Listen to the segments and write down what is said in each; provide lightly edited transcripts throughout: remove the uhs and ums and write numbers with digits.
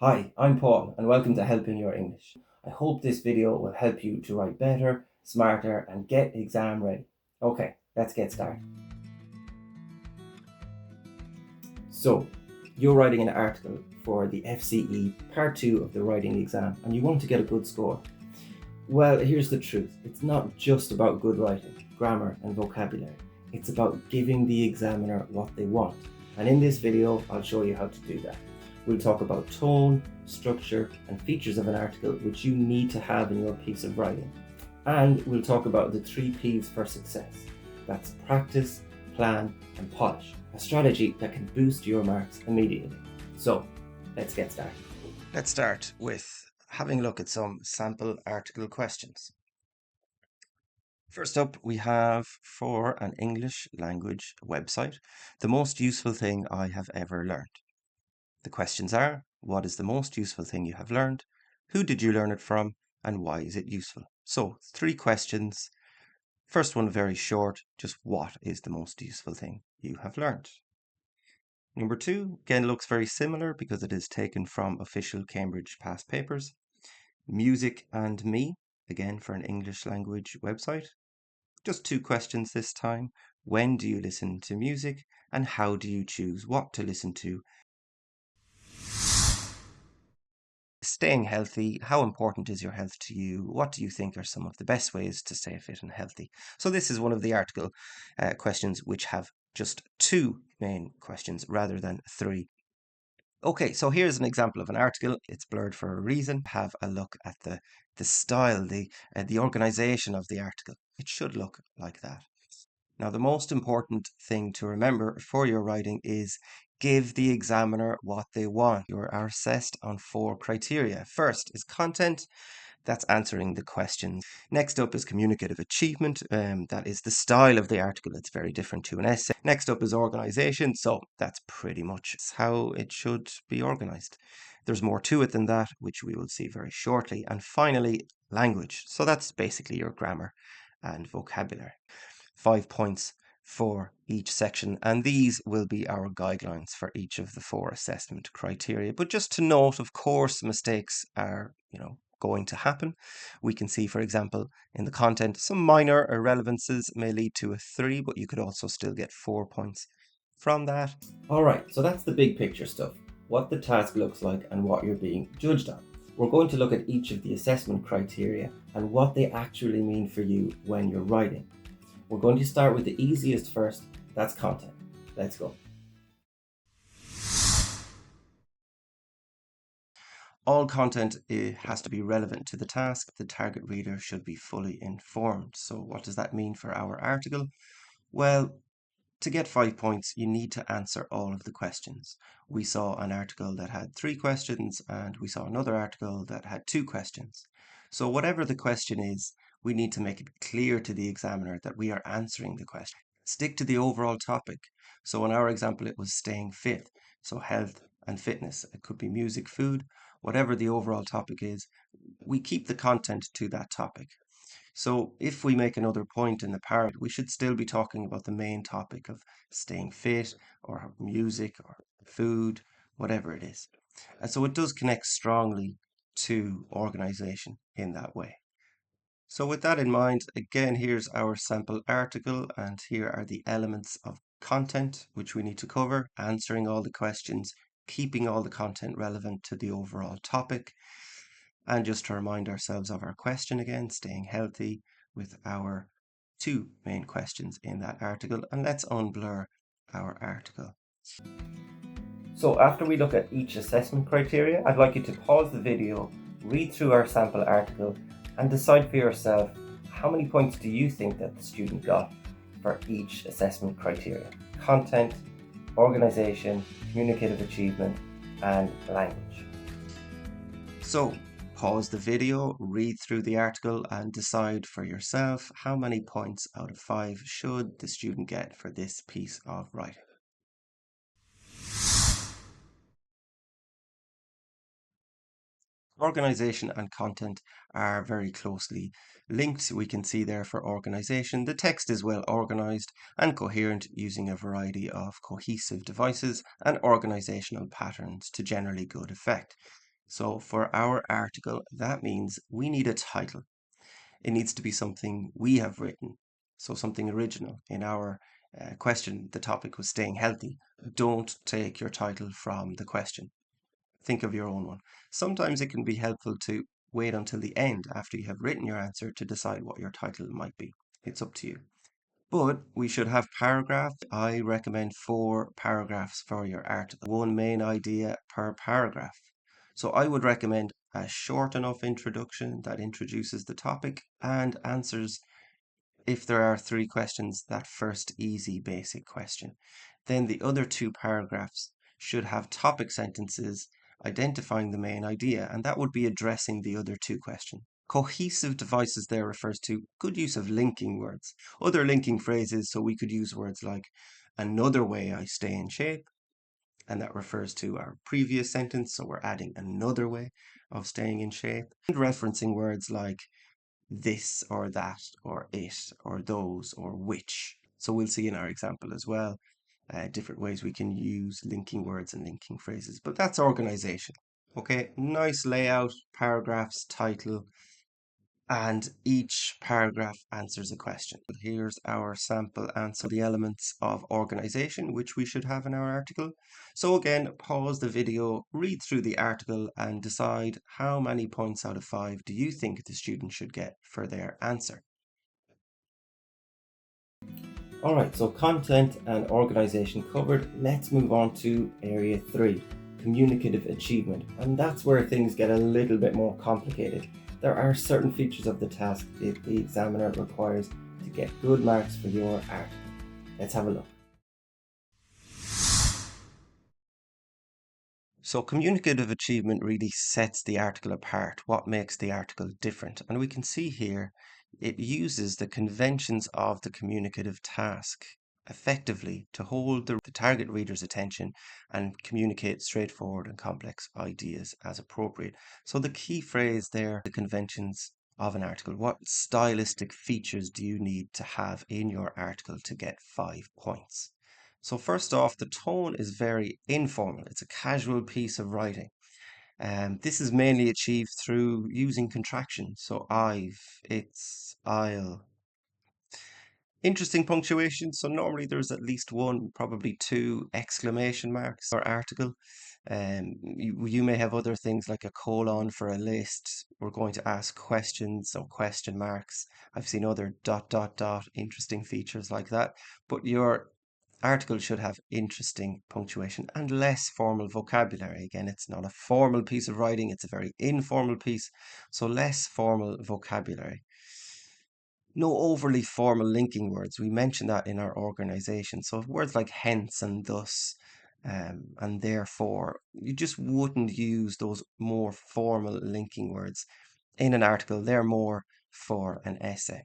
Hi, I'm Paul and welcome to Helping Your English. I hope this video will help you to write better, smarter and get exam ready. Okay, let's get started. So, you're writing an article for the FCE Part 2 of the writing exam and you want to get a good score. Well, here's the truth. It's not just about good writing, grammar and vocabulary. It's about giving the examiner what they want. And in this video, I'll show you how to do that. We'll talk about tone, structure, and features of an article which you need to have in your piece of writing. And we'll talk about the 3 P's for success. That's practice, plan, and polish. A strategy that can boost your marks immediately. So, let's get started. Let's start with having a look at some sample article questions. First up, we have for an English language website, the most useful thing I have ever learned. The questions are, what is the most useful thing you have learned? Who did you learn it from? And why is it useful? So 3 questions. First one, very short, just what is the most useful thing you have learned? Number 2, again, looks very similar because it is taken from official Cambridge past papers. Music and me, again for an English language website. Just 2 questions this time. When do you listen to music and how do you choose what to listen to? Staying healthy, how important is your health to you? What do you think are some of the best ways to stay fit and healthy? So this is one of the article questions which have just 2 main questions rather than 3. Okay, so here's an example of an article. It's blurred for a reason. Have a look at the style, the organization of the article. It should look like that. Now, the most important thing to remember for your writing is give the examiner what they want. You are assessed on 4 criteria. First is content. That's answering the questions. Next up is communicative achievement. That is the style of the article. It's very different to an essay. Next up is organization. So that's pretty much how it should be organized. There's more to it than that, which we will see very shortly. And finally, language. So that's basically your grammar and vocabulary. 5 points for each section, and these will be our guidelines for each of the 4 assessment criteria. But just to note, of course, mistakes are, going to happen. We can see, for example, in the content, some minor irrelevances may lead to a 3, but you could also still get 4 points from that. Alright, so that's the big picture stuff, what the task looks like and what you're being judged on. We're going to look at each of the assessment criteria and what they actually mean for you when you're writing. We're going to start with the easiest first, that's content. Let's go. All content has to be relevant to the task. The target reader should be fully informed. So what does that mean for our article? Well, to get 5 points, you need to answer all of the questions. We saw an article that had 3 questions and we saw another article that had 2 questions. So whatever the question is, we need to make it clear to the examiner that we are answering the question. Stick to the overall topic. So in our example, it was staying fit. So health and fitness. It could be music, food, whatever the overall topic is. We keep the content to that topic. So if we make another point in the paragraph, we should still be talking about the main topic of staying fit or music or food, whatever it is. And so it does connect strongly to organization in that way. So with that in mind, again, here's our sample article and here are the elements of content which we need to cover, answering all the questions, keeping all the content relevant to the overall topic. And just to remind ourselves of our question again, staying healthy with our 2 main questions in that article. And let's unblur our article. So after we look at each assessment criteria, I'd like you to pause the video, read through our sample article and decide for yourself how many points do you think that the student got for each assessment criteria: content, organization, communicative achievement and language. So pause the video, read through the article and decide for yourself how many points out of 5 should the student get for this piece of writing. Organization and content are very closely linked. We can see there for organization, the text is well organized and coherent using a variety of cohesive devices and organizational patterns to generally good effect. So for our article, that means we need a title. It needs to be something we have written, so something original. In our question, the topic was staying healthy. Don't take your title from the question. Think of your own one. Sometimes it can be helpful to wait until the end after you have written your answer to decide what your title might be. It's up to you. But we should have paragraphs. I recommend 4 paragraphs for your article, one main idea per paragraph. So I would recommend a short enough introduction that introduces the topic and answers, if there are 3 questions, that first easy basic question. Then the other 2 paragraphs should have topic sentences identifying the main idea, and that would be addressing the other 2 questions. Cohesive devices there refers to good use of linking words. Other linking phrases, so we could use words like another way I stay in shape, and that refers to our previous sentence, so we're adding another way of staying in shape. And referencing words like this or that or it or those or which. So we'll see in our example as well different ways we can use linking words and linking phrases, but that's organization. Okay, nice layout, paragraphs, title, and each paragraph answers a question. Here's our sample answer, the elements of organization, which we should have in our article. So again, pause the video, read through the article and decide how many points out of 5 do you think the student should get for their answer. All right, so content and organization covered. Let's move on to area 3, communicative achievement. And that's where things get a little bit more complicated. There are certain features of the task that the examiner requires to get good marks for your article. Let's have a look. So communicative achievement really sets the article apart, what makes the article different. And we can see here it uses the conventions of the communicative task effectively to hold the target reader's attention and communicate straightforward and complex ideas as appropriate. So the key phrase there, the conventions of an article. What stylistic features do you need to have in your article to get 5 points? So first off, the tone is very informal. It's a casual piece of writing. This is mainly achieved through using contractions. So I've, it's, I'll. Interesting punctuation. So normally there's at least 1, probably 2 exclamation marks or article. You may have other things like a colon for a list. We're going to ask questions, so question marks. I've seen other ... interesting features like that. But your article should have interesting punctuation and less formal vocabulary. Again, it's not a formal piece of writing, it's a very informal piece, so less formal vocabulary. No overly formal linking words. We mentioned that in our organization. So words like hence and thus and therefore, you just wouldn't use those more formal linking words in an article. They're more for an essay.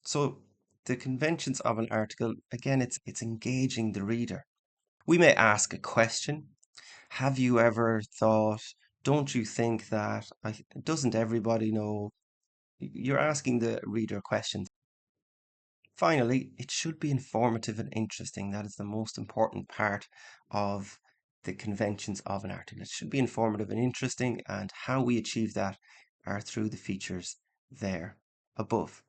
So the conventions of an article, again, it's engaging the reader. We may ask a question. Have you ever thought, don't you think that, doesn't everybody know? You're asking the reader questions. Finally, it should be informative and interesting. That is the most important part of the conventions of an article. It should be informative and interesting, and how we achieve that are through the features there above.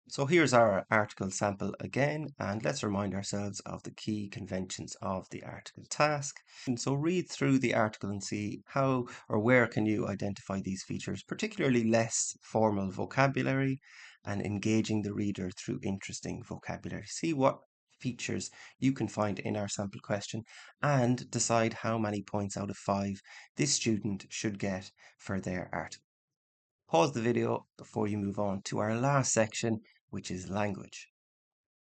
So here's our article sample again, and let's remind ourselves of the key conventions of the article task. And so read through the article and see how or where can you identify these features, particularly less formal vocabulary and engaging the reader through interesting vocabulary. See what features you can find in our sample question and decide how many points out of 5 this student should get for their article. Pause the video before you move on to our last section, which is language.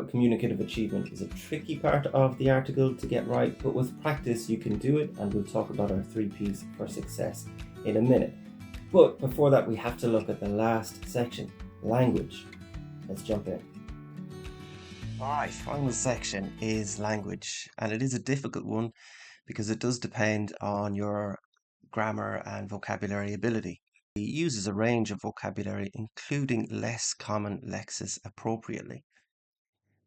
Communicative achievement is a tricky part of the article to get right, but with practice you can do it, and we'll talk about our 3 P's for success in a minute. But before that, we have to look at the last section, language. Let's jump in. Our final section is language, and it is a difficult one because it does depend on your grammar and vocabulary ability. It uses a range of vocabulary, including less common lexis appropriately.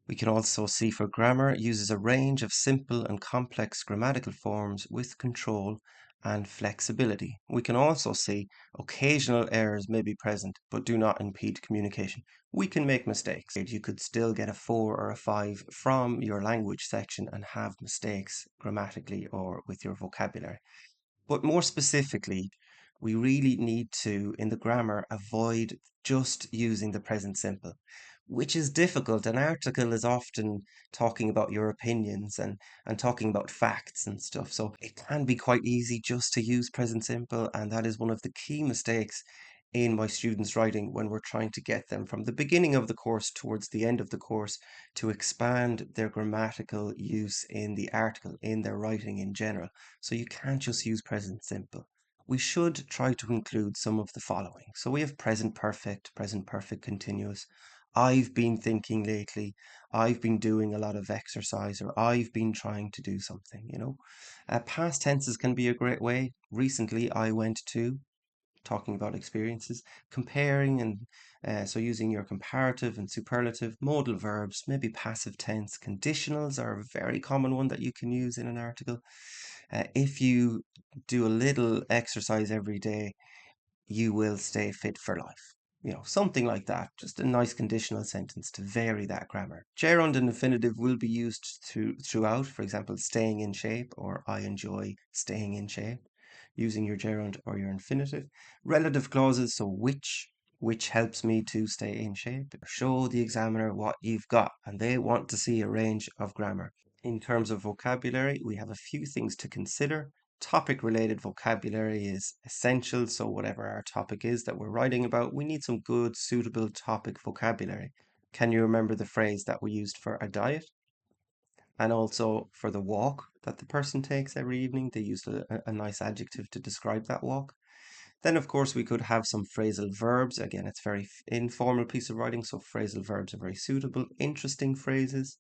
We can also see for grammar, it uses a range of simple and complex grammatical forms with control and flexibility. We can also see occasional errors may be present, but do not impede communication. We can make mistakes. You could still get a 4 or a 5 from your language section and have mistakes grammatically or with your vocabulary. But more specifically, we really need to, in the grammar, avoid just using the present simple, which is difficult. An article is often talking about your opinions and talking about facts and stuff. So it can be quite easy just to use present simple. And that is one of the key mistakes in my students' writing when we're trying to get them from the beginning of the course towards the end of the course to expand their grammatical use in the article, in their writing in general. So you can't just use present simple. We should try to include some of the following. So we have present perfect continuous. I've been thinking lately, I've been doing a lot of exercise, or I've been trying to do something. Past tenses can be a great way. Recently, I went to, talking about experiences, comparing, and so using your comparative and superlative, modal verbs, maybe passive tense. Conditionals are a very common one that you can use in an article. If you do a little exercise every day, you will stay fit for life. Something like that. Just a nice conditional sentence to vary that grammar. Gerund and infinitive will be used throughout. For example, staying in shape, or I enjoy staying in shape, using your gerund or your infinitive. Relative clauses, so which helps me to stay in shape. Show the examiner what you've got, and they want to see a range of grammar. In terms of vocabulary, we have a few things to consider. Topic-related vocabulary is essential, so whatever our topic is that we're writing about, we need some good, suitable topic vocabulary. Can you remember the phrase that we used for a diet? And also for the walk that the person takes every evening, they used a nice adjective to describe that walk. Then, of course, we could have some phrasal verbs. Again, it's a very informal piece of writing, so phrasal verbs are very suitable. Interesting phrases.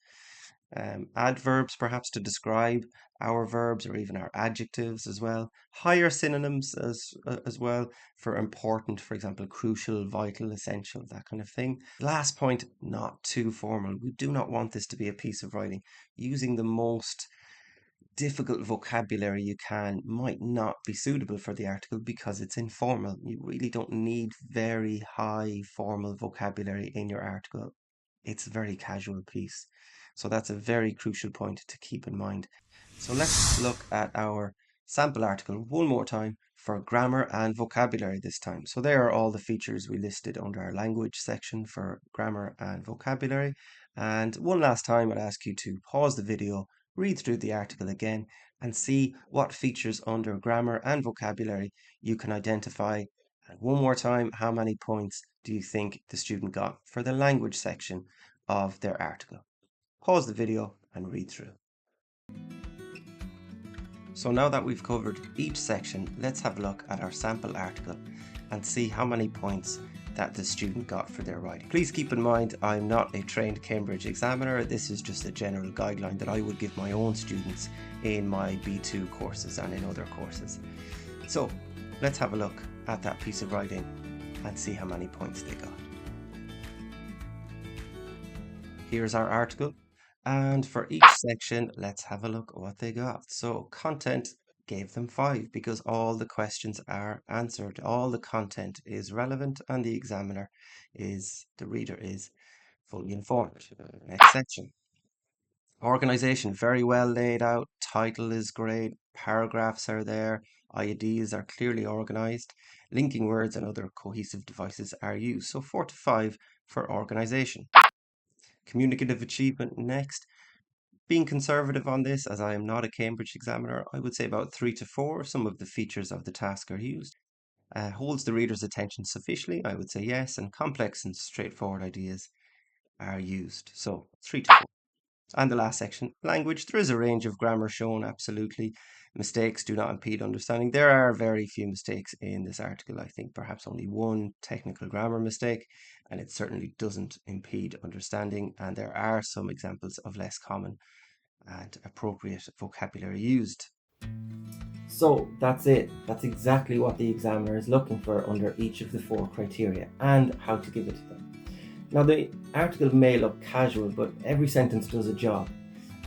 Adverbs, perhaps, to describe our verbs or even our adjectives as well. Higher synonyms as well for important, for example, crucial, vital, essential, that kind of thing. Last point, not too formal. We do not want this to be a piece of writing. Using the most difficult vocabulary you can might not be suitable for the article because it's informal. You really don't need very high formal vocabulary in your article. It's a very casual piece. So that's a very crucial point to keep in mind. So let's look at our sample article one more time for grammar and vocabulary this time. So there are all the features we listed under our language section for grammar and vocabulary. And one last time, I'd ask you to pause the video, read through the article again, and see what features under grammar and vocabulary you can identify. And one more time, how many points do you think the student got for the language section of their article? Pause the video and read through. So now that we've covered each section, let's have a look at our sample article and see how many points that the student got for their writing. Please keep in mind, I'm not a trained Cambridge examiner. This is just a general guideline that I would give my own students in my B2 courses and in other courses. So let's have a look at that piece of writing and see how many points they got. Here's our article. And for each section, let's have a look at what they got. So content gave them 5 because all the questions are answered. All the content is relevant and the reader is fully informed. Next section. Organization, very well laid out. Title is great. Paragraphs are there. IDs are clearly organized. Linking words and other cohesive devices are used. So 4 to 5 for organization. Communicative achievement next. Being conservative on this, as I am not a Cambridge examiner, I would say about 3 to 4. Some of the features of the task are used. Holds the reader's attention sufficiently, I would say yes, and complex and straightforward ideas are used. So 3 to 4. And the last section, language. There is a range of grammar shown, absolutely. Mistakes do not impede understanding. There are very few mistakes in this article. I think perhaps only one technical grammar mistake, and it certainly doesn't impede understanding. And there are some examples of less common and appropriate vocabulary used. So that's it. That's exactly what the examiner is looking for under each of the 4 criteria and how to give it to them. Now, the article may look casual, but every sentence does a job.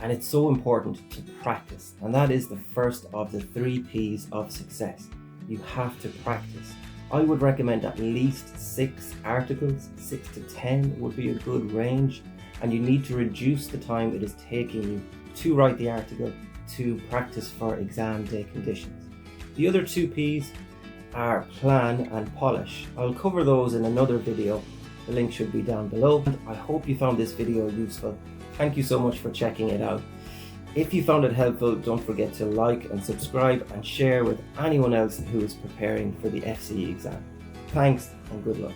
And it's so important to practice. And that is the first of the 3 P's of success. You have to practice. I would recommend at least 6 articles. 6 to 10 would be a good range. And you need to reduce the time it is taking you to write the article to practice for exam day conditions. The other 2 P's are plan and polish. I'll cover those in another video. The link should be down below. And I hope you found this video useful. Thank you so much for checking it out. If you found it helpful, don't forget to like and subscribe and share with anyone else who is preparing for the FCE exam. Thanks and good luck.